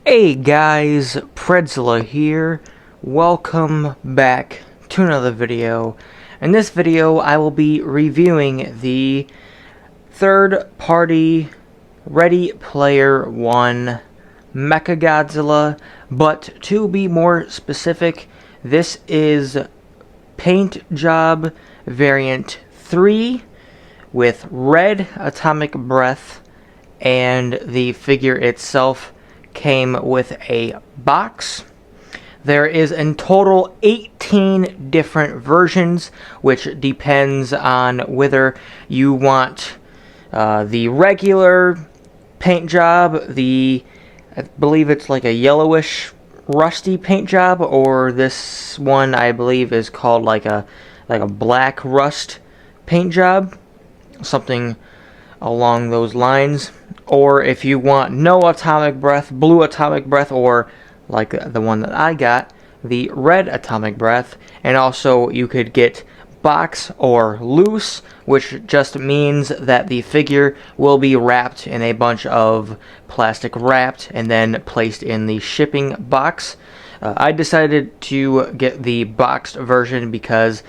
Hey guys, Predzilla here. Welcome back to another video. In this video, I will be reviewing the third-party Ready Player One Mechagodzilla, but to be more specific, this is Paint Job Variant 3 with red atomic breath, and the figure itself came with a box. There is in total 18 different versions, which depends on whether you want the regular paint job, I believe it's like a yellowish rusty paint job, or this one I believe is called like a black rust paint job, something along those lines. Or if you want no atomic breath, blue atomic breath, or like the one that I got, the red atomic breath. And also you could get box or loose, which just means that the figure will be wrapped in a bunch of plastic wrapped and then placed in the shipping box. I decided to get the boxed version because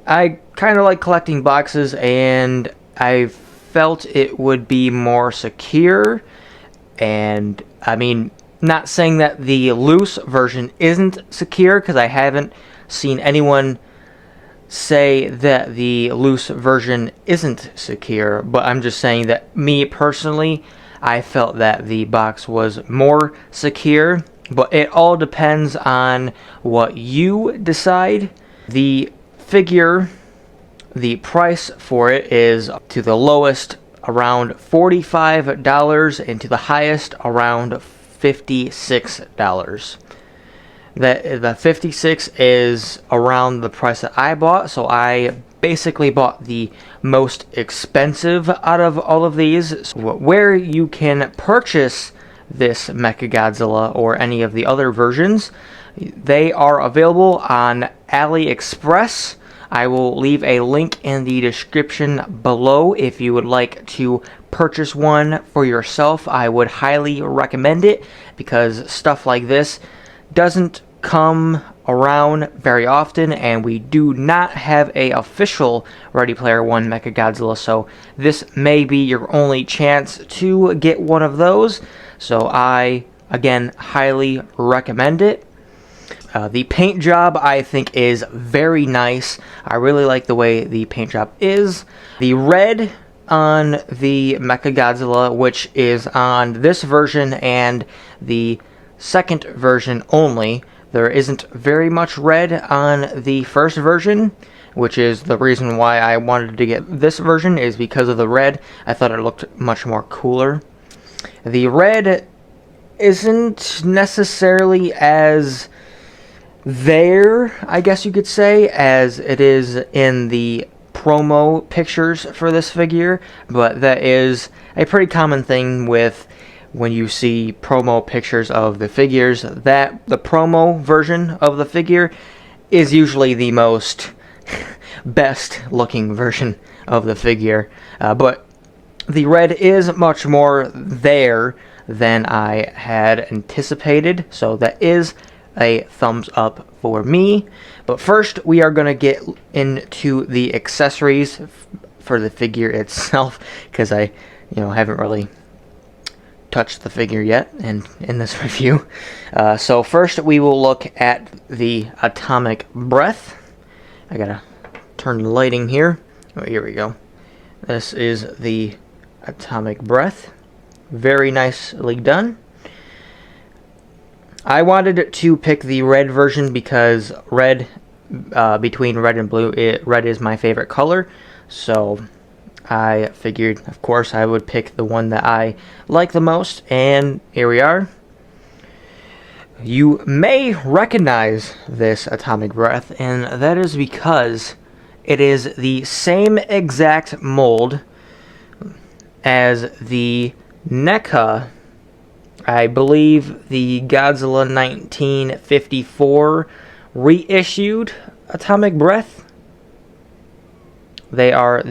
I kind of like collecting boxes, and I felt it would be more secure. And I mean, not saying that the loose version isn't secure, because I haven't seen anyone say that the loose version isn't secure, but I'm just saying that me personally, I felt that the box was more secure. But it all depends on what you decide. The figure, the price for it is to the lowest around $45 and to the highest around $56. The 56 is around the price that I bought, so I basically bought the most expensive out of all of these. So where you can purchase this Mechagodzilla or any of the other versions, they are available on AliExpress. I will leave a link in the description below if you would like to purchase one for yourself. I would highly recommend it because stuff like this doesn't come around very often, and we do not have a official Ready Player One Mechagodzilla, so this may be your only chance to get one of those. So I, again, highly recommend it. The paint job, I think, is very nice. I really like the way the paint job is. The red on the Mechagodzilla, which is on this version and the second version only, there isn't very much red on the first version, which is the reason why I wanted to get this version, is because of the red. I thought it looked much more cooler. The red isn't necessarily as there, I guess you could say, as it is in the promo pictures for this figure, but that is a pretty common thing with when you see promo pictures of the figures, that the promo version of the figure is usually the most best looking version of the figure. But the red is much more there than I had anticipated, so that is a thumbs up for me. But first, we are going to get into the accessories for the figure itself, because I haven't really touched the figure yet in this review. So first, we will look at the atomic breath. I gotta turn the lighting here. Oh, here we go. This is the atomic breath. Very nicely done. I wanted to pick the red version because red, between red and blue, red is my favorite color. So I figured, of course, I would pick the one that I like the most, and here we are. You may recognize this atomic breath, and that is because it is the same exact mold as the NECA, I believe the Godzilla 1954 reissued atomic breath. They are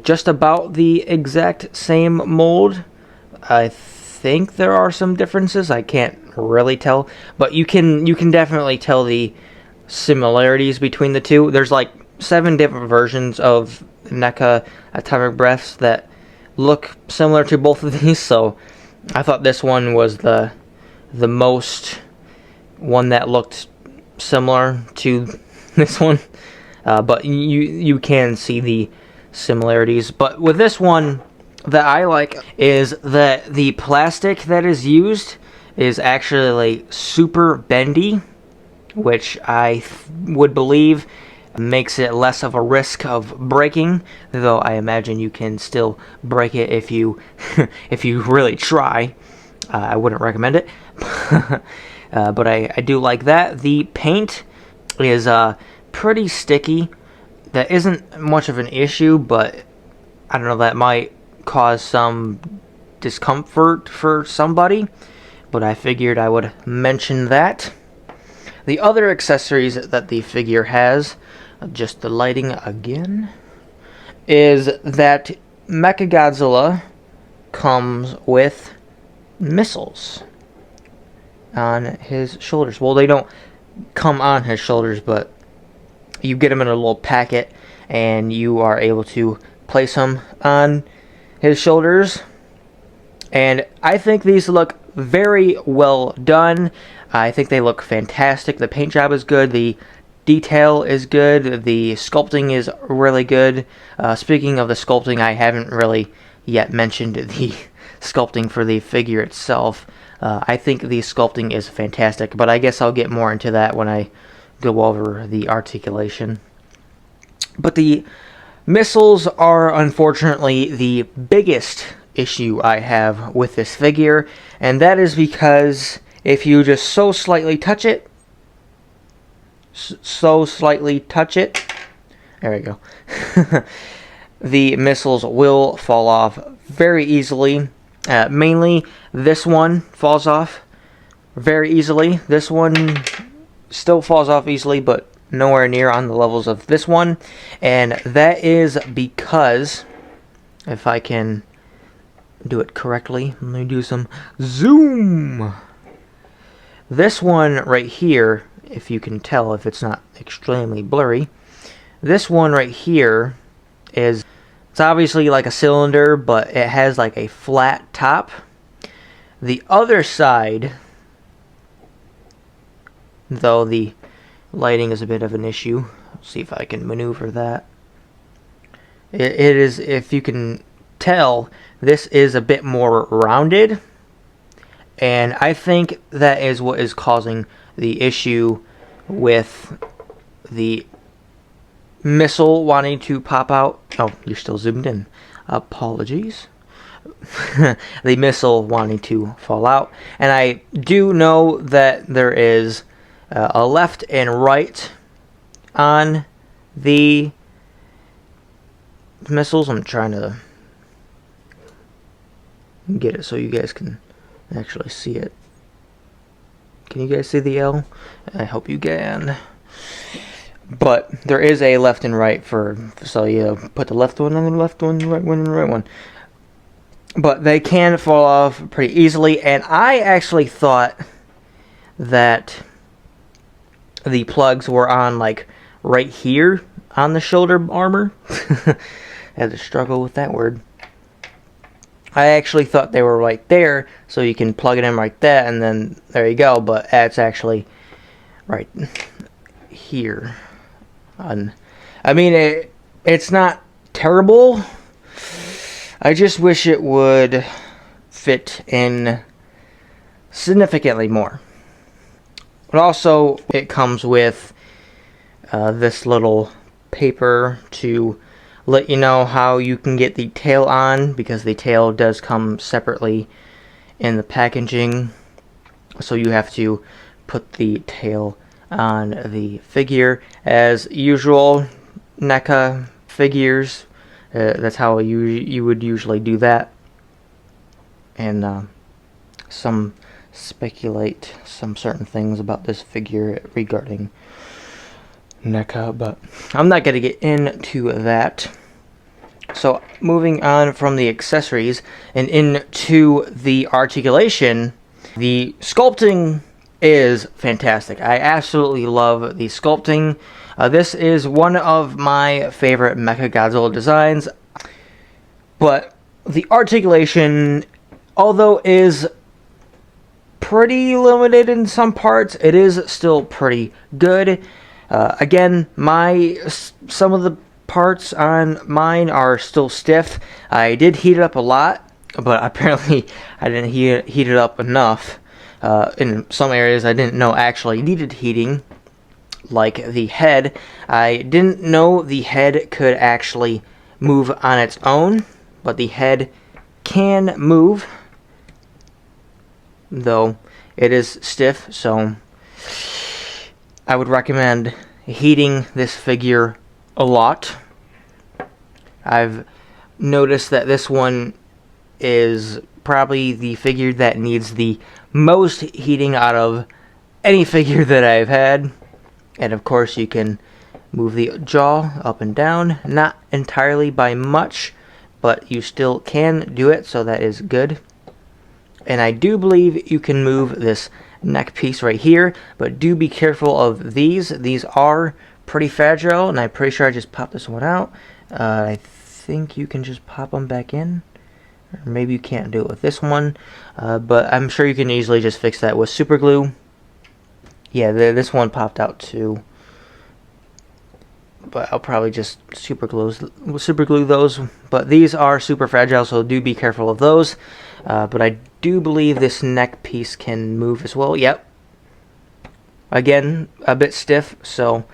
just about the exact same mold. I think there are some differences. I can't really tell, but you can definitely tell the similarities between the two. There's like 7 different versions of NECA atomic breaths that look similar to both of these, so I thought this one was the most one that looked similar to this one, but you can see the similarities. But with this one, that I like is that the plastic that is used is actually super bendy, which I would believe makes it less of a risk of breaking, though I imagine you can still break it if you if you really try. I wouldn't recommend it, but I do like that. The paint is pretty sticky. That isn't much of an issue, but I don't know, that might cause some discomfort for somebody, but I figured I would mention that. The other accessories that the figure has, just the lighting again, is that Mechagodzilla comes with missiles on his shoulders. Well, they don't come on his shoulders, but you get them in a little packet, and you are able to place them on his shoulders. And I think these look very well done. I think they look fantastic. The paint job is good. The detail is good. The sculpting is really good. Speaking of the sculpting, I haven't really yet mentioned the sculpting for the figure itself. I think the sculpting is fantastic, but I guess I'll get more into that when I go over the articulation. But the missiles are unfortunately the biggest issue I have with this figure, and that is because if you just so slightly touch it, there we go, the missiles will fall off very easily. Mainly this one falls off very easily. This one still falls off easily, but nowhere near on the levels of this one, and that is because, if I can do it correctly, let me do some zoom. This one right here, if you can tell, if it's not extremely blurry, this one right here is, it's obviously like a cylinder, but it has like a flat top. The other side, though the lighting is a bit of an issue, let's see if I can maneuver that. It is, if you can tell, this is a bit more rounded, and I think that is what is causing the issue with the missile wanting to pop out. Oh, you're still zoomed in. Apologies. The missile wanting to fall out. And I do know that there is a left and right on the missiles. I'm trying to get it so you guys can actually see it. Can you guys see the L? I hope you can. But there is a left and right so you put the left one on the left one, the right one on the right one. But they can fall off pretty easily, and I actually thought that the plugs were on like right here on the shoulder armor. I had to struggle with that word. I actually thought they were right there, so you can plug it in right there, and then there you go. But it's actually right here. I mean, it's not terrible. I just wish it would fit in significantly more. But also, it comes with this little paper to let you know how you can get the tail on, because the tail does come separately in the packaging. So you have to put the tail on the figure. As usual, NECA figures, that's how you would usually do that. And some speculate some certain things about this figure regarding NECA, but I'm not going to get into that. So moving on from the accessories and into the articulation, the sculpting is fantastic. I absolutely love the sculpting. This is one of my favorite Mechagodzilla designs, but the articulation, although is pretty limited in some parts, it is still pretty good. Again, some of the parts on mine are still stiff. I did heat it up a lot, but apparently I didn't heat it up enough. In some areas I didn't know actually needed heating, like the head. I didn't know the head could actually move on its own, but the head can move, though it is stiff, so I would recommend heating this figure a lot. I've noticed that this one is probably the figure that needs the most heating out of any figure that I've had. And of course you can move the jaw up and down, not entirely by much, but you still can do it, so that is good. And I do believe you can move this neck piece right here, but do be careful of these. These are pretty fragile, and I'm pretty sure I just popped this one out. I think you can just pop them back in. Or maybe you can't do it with this one, but I'm sure you can easily just fix that with super glue. Yeah, this one popped out too, but I'll probably just super glue those. But these are super fragile, so do be careful of those. But I do believe this neck piece can move as well. Yep. Again, a bit stiff, so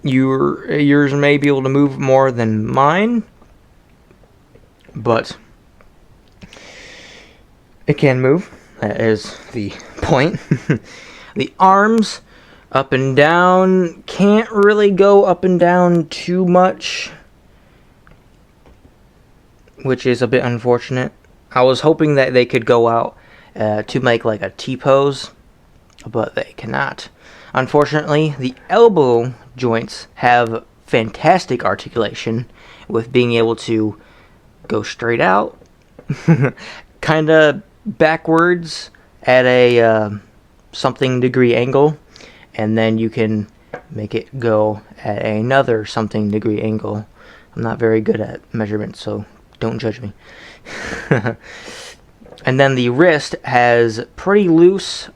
yours may be able to move more than mine, but it can move. That is the point. The arms, up and down, can't really go up and down too much, which is a bit unfortunate. I was hoping that they could go out to make like a T-pose, but they cannot. Unfortunately, the elbow joints have fantastic articulation with being able to go straight out, kind of backwards at a something degree angle, and then you can make it go at another something degree angle. I'm not very good at measurements, so don't judge me. And then the wrist has pretty loose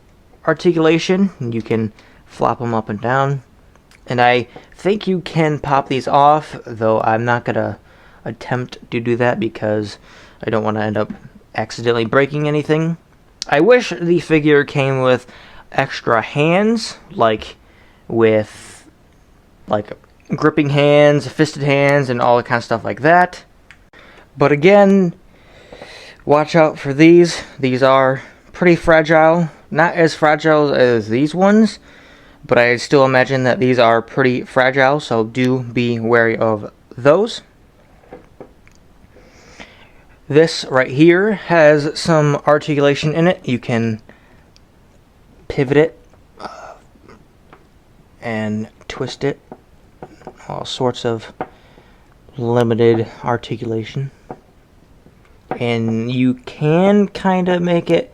articulation. You can flop them up and down, and I think you can pop these off, though I'm not gonna attempt to do that because I don't want to end up accidentally breaking anything. I wish the figure came with extra hands, like with gripping hands, fisted hands, and all that kind of stuff like that. But again, watch out for these. These are pretty fragile. Not as fragile as these ones, but I still imagine that these are pretty fragile, so do be wary of those. This right here has some articulation in it. You can pivot it and twist it. All sorts of limited articulation. And you can kind of make it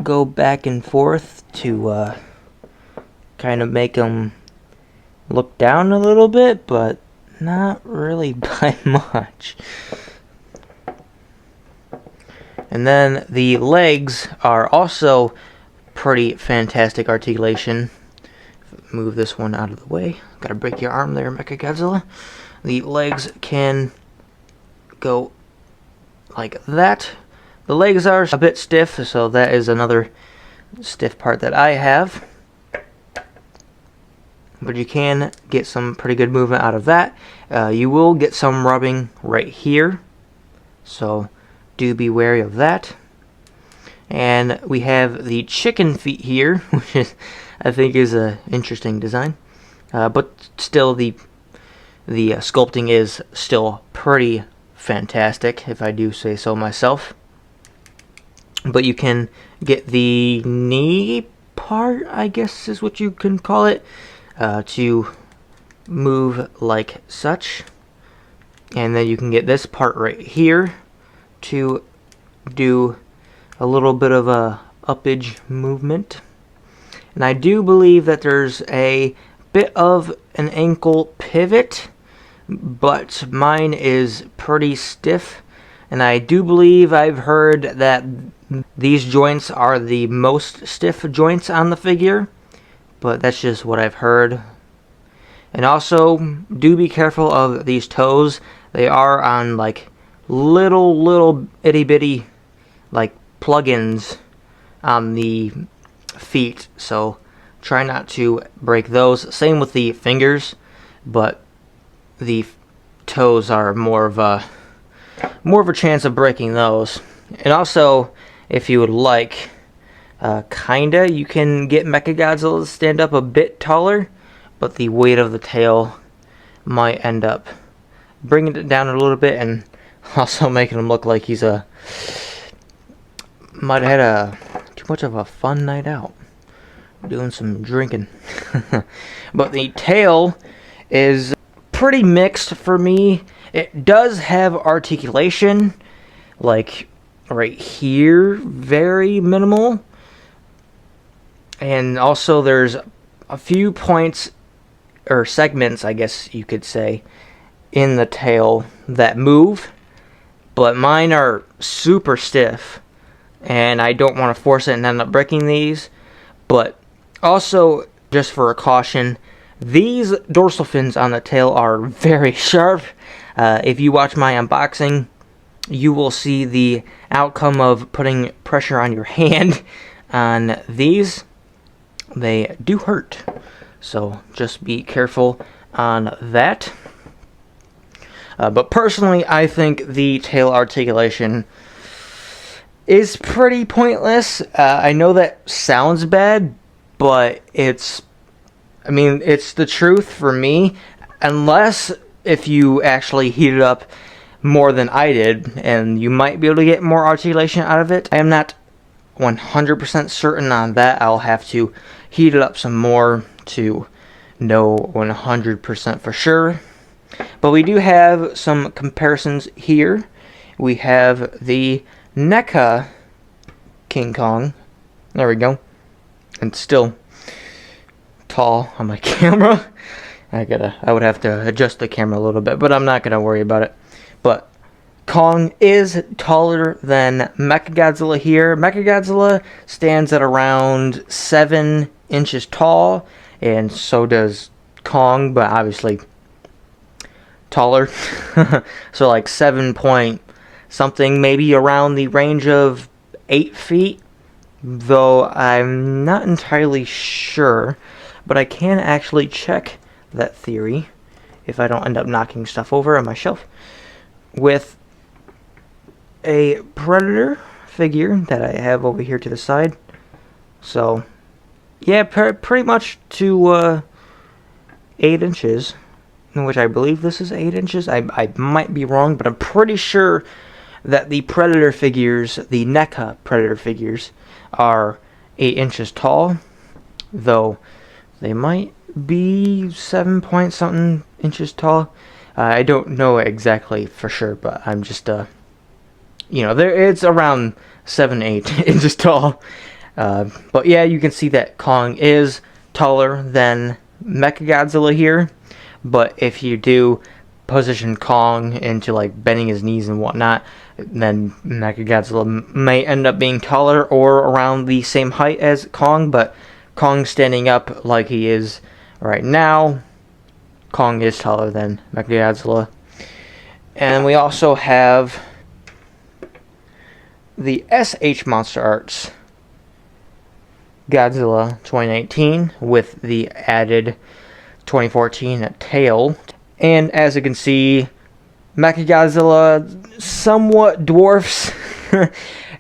go back and forth to kind of make them look down a little bit, but not really by much. And then the legs are also pretty fantastic articulation. Move this one out of the way. Gotta break your arm there, Mechagodzilla. The legs can go like that. The legs are a bit stiff, so that is another stiff part that I have. But you can get some pretty good movement out of that. You will get some rubbing right here, so do be wary of that. And we have the chicken feet here, which is, I think, is a interesting design. But still, the sculpting is still pretty fantastic, if I do say so myself. But you can get the knee part, I guess is what you can call it, to move like such. And then you can get this part right here to do a little bit of a uppage movement. And I do believe that there's a bit of an ankle pivot, but mine is pretty stiff. And I do believe I've heard that these joints are the most stiff joints on the figure, but that's just what I've heard. And also, do be careful of these toes. They are on like little itty bitty like plugins on the feet, so try not to break those. Same with the fingers, but the toes are more of a chance of breaking those. And also, if you would like, you can get Mechagodzilla to stand up a bit taller, but the weight of the tail might end up bringing it down a little bit and also making him look like he's might have had too much of a fun night out doing some drinking. But the tail is pretty mixed for me. It does have articulation, like right here, very minimal. And also there's a few points, or segments, I guess you could say, in the tail that move. But mine are super stiff, and I don't want to force it and end up breaking these. But also, just for a caution, these dorsal fins on the tail are very sharp. If you watch my unboxing, you will see the outcome of putting pressure on your hand on these. They do hurt, so just be careful on that. But personally, I think the tail articulation is pretty pointless. I know that sounds bad, but it's the truth for me. Unless if you actually heat it up more than I did, and you might be able to get more articulation out of it. I am not 100% certain on that. I'll have to heat it up some more to know 100% for sure. But we do have some comparisons here. We have the NECA King Kong. There we go. And still tall on my camera. I would have to adjust the camera a little bit, but I'm not gonna worry about it. But Kong is taller than Mechagodzilla here. Mechagodzilla stands at around 7 inches tall, and so does Kong, but obviously taller. So like 7 point something, maybe around the range of 8 feet, though I'm not entirely sure, but I can actually check that theory if I don't end up knocking stuff over on my shelf with a Predator figure that I have over here to the side. So yeah, pretty much to 8 inches, in which I believe this is 8 inches. I might be wrong, but I'm pretty sure that the Predator figures, the NECA Predator figures, are 8 inches tall, though they might be 7 point something inches tall. I don't know exactly for sure, but I'm just it's around 7-8 inches tall. But yeah, you can see that Kong is taller than Mechagodzilla here. But if you do position Kong into like bending his knees and whatnot, then Mechagodzilla may end up being taller or around the same height as Kong. But Kong standing up like he is right now, Kong is taller than Mechagodzilla. And we also have the SH Monster Arts Godzilla 2019 with the added 2014 tail. And as you can see, Mechagodzilla somewhat dwarfs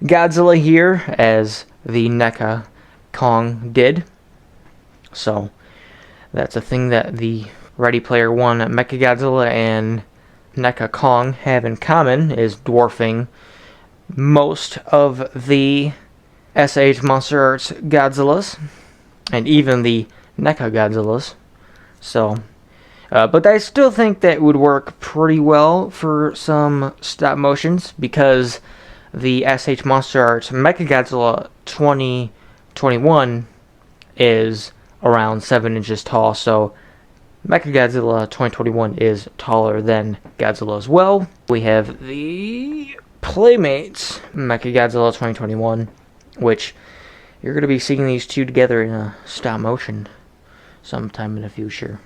Godzilla here, as the NECA Kong did. So that's a thing that the Ready Player One Mechagodzilla and NECA Kong have in common, is dwarfing most of the SH Monster Arts Godzillas, and even the NECA Godzillas. So But I still think that would work pretty well for some stop motions, because the SH Monster Arts Mechagodzilla 2021 is around 7 inches tall, so Mechagodzilla 2021 is taller than Godzilla as well. We have the Playmates Mechagodzilla 2021, which you're going to be seeing these two together in a stop motion sometime in the future.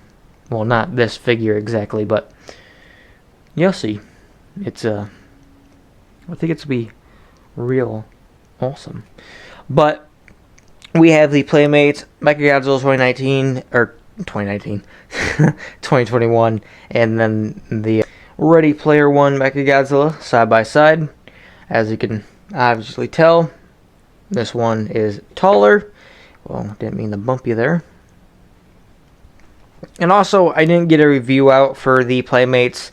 Well, not this figure exactly, but you'll see. It's I think it's be real awesome. But we have the Playmates Mechagodzilla 2021, and then the Ready Player One Mechagodzilla side by side. As you can obviously tell, this one is taller. Well, didn't mean to bump you there. And also, I didn't get a review out for the Playmates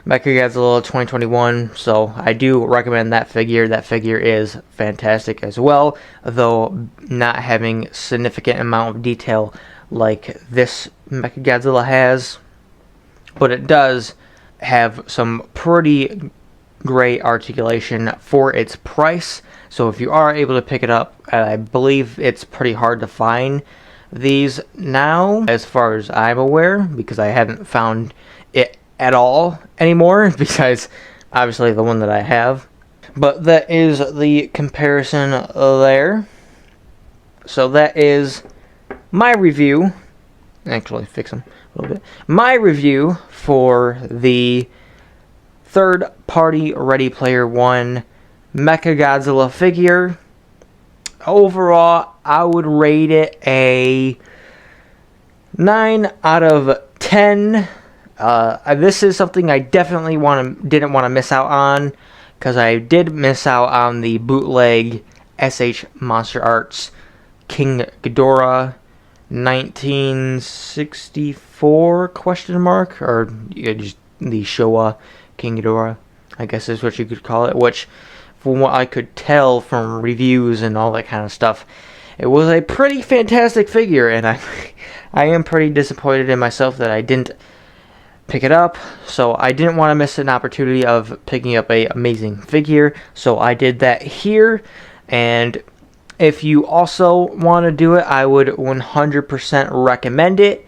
Mechagodzilla 2021, so I do recommend that figure. That figure is fantastic as well, though not having significant amount of detail like this Mechagodzilla has. But it does have some pretty great articulation for its price. So if you are able to pick it up, I believe it's pretty hard to find these now, as far as I'm aware, because I haven't found it at all anymore, besides obviously the one that I have. But that is the comparison there. So that is my review. Actually, fix them a little bit. My review for the third-party Ready Player One Mechagodzilla figure. Overall, I would rate it a 9 out of 10. This is something I definitely didn't want to miss out on, because I did miss out on the bootleg SH Monster Arts King Ghidorah 1964 question mark, or just the Showa King Ghidorah, I guess is what you could call it, which from what I could tell from reviews and all that kind of stuff, it was a pretty fantastic figure, and I am pretty disappointed in myself that I didn't pick it up. So I didn't want to miss an opportunity of picking up a amazing figure, so I did that here. And if you also want to do it, I would 100% recommend it.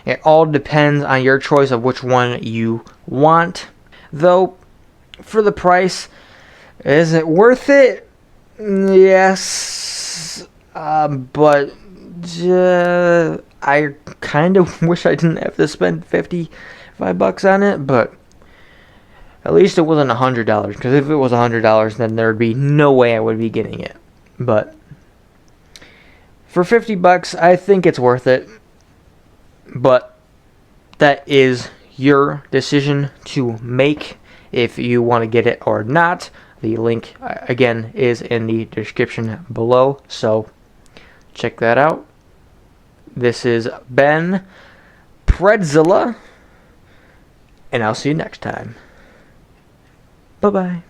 It all depends on your choice of which one you want. Though, for the price, is it worth it? Yes. But I kind of wish I didn't have to spend $55 on it, but at least it wasn't $100, because if it was $100, then there would be no way I would be getting it. But for $50, I think it's worth it. But that is your decision to make, if you want to get it or not. The link, again, is in the description below, so check that out. This is Ben Predzilla, and I'll see you next time. Bye-bye.